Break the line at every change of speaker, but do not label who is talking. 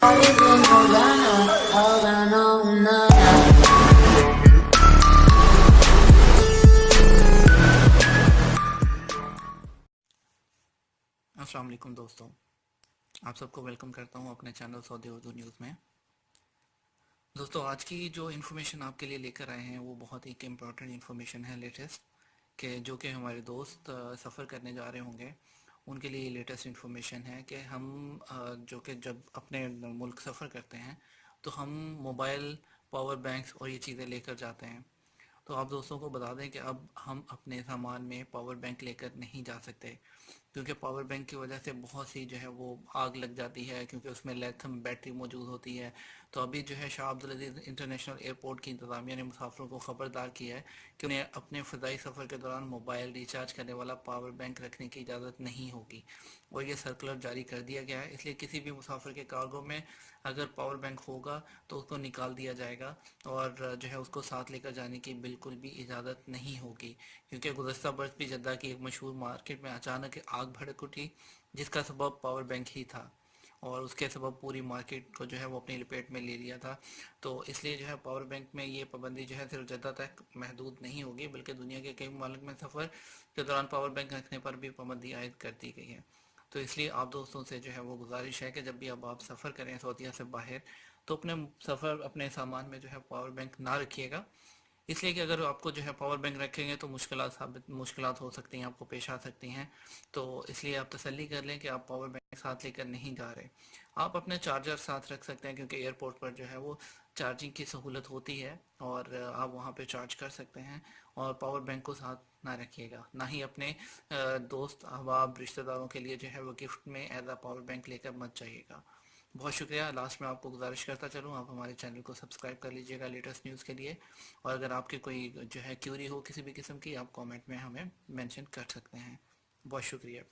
अस्सलाम वालेकुम दोस्तों, आप सबको वेलकम करता हूं अपने चैनल सऊदी उर्दू न्यूज़ में। दोस्तों, आज की जो इन्फॉर्मेशन आपके लिए लेकर आए हैं वो बहुत ही इम्पोर्टेंट इन्फॉर्मेशन है, लेटेस्ट कि जो कि हमारे दोस्त सफ़र करने जा रहे होंगे उनके लिए लेटेस्ट इन्फॉर्मेशन है कि हम जो कि जब अपने मुल्क सफ़र करते हैं तो हम मोबाइल, पावर बैंक्स और ये चीज़ें लेकर जाते हैं। तो आप दोस्तों को बता दें कि अब हम अपने सामान में पावर बैंक लेकर नहीं जा सकते, क्योंकि पावर बैंक की वजह से बहुत सी जो है वो आग लग जाती है, क्योंकि उसमें लिथियम बैटरी मौजूद होती है। तो अभी जो है शाह अब्दुल अजीज़ इंटरनेशनल एयरपोर्ट की इंतज़ामिया ने मुसाफिरों को ख़बरदार किया है कि उन्हें अपने फ़िज़ाई सफ़र के दौरान मोबाइल रिचार्ज करने वाला पावर बैंक रखने की इजाज़त नहीं होगी, और ये सर्कुलर जारी कर दिया गया है। इसलिए किसी भी मुसाफिर के कार्गो में अगर पावर बैंक होगा तो उसको निकाल दिया जाएगा, और जो है उसको साथ लेकर जाने की बिल्कुल भी इजाज़त नहीं होगी, क्योंकि गुज़श्ता बरस भी जद्दा की एक मशहूर मार्केट में अचानक आग भड़क उठी, जिसका सबब पावर बैंक ही था, और उसके सबब पूरी मार्केट को जो है वो अपनी लपेट में ले लिया था। तो इसलिए जो है पावर बैंक में ये पाबंदी जो है सिर्फ जद्दा तक महदूद नहीं होगी, बल्कि दुनिया के कई ममालिक में सफ़र के दौरान पावर बैंक रखने पर भी पाबंदी आयद कर दी गई है। तो इसलिए आप दोस्तों से जो है वो गुजारिश है कि जब भी अब आप सफ़र करें सऊदीया से बाहर, तो अपने सफ़र अपने सामान में जो है पावर बैंक ना रखिएगा, इसलिए कि अगर आपको जो है पावर बैंक रखेंगे तो मुश्किलात हो सकती हैं, आपको पेश आ सकती हैं। तो इसलिए आप तसल्ली कर लें कि आप पावर बैंक साथ लेकर नहीं जा रहे। आप अपने चार्जर साथ रख सकते हैं, क्योंकि एयरपोर्ट पर जो है वो चार्जिंग की सहूलत होती है, और आप वहाँ पे चार्ज कर सकते हैं। और पावर बैंक को साथ ना रखिएगा, ना ही अपने दोस्त अहबाब रिश्तेदारों के लिए जो है वो गिफ्ट में एज आ पावर बैंक लेकर मत जाइएगा। बहुत शुक्रिया। लास्ट में आपको गुजारिश करता चलूँ, आप हमारे चैनल को सब्सक्राइब कर लीजिएगा लेटेस्ट न्यूज़ के लिए, और अगर आपकी कोई जो है क्यूरी हो किसी भी किस्म की, आप कमेंट में हमें मेंशन कर सकते हैं। बहुत शुक्रिया।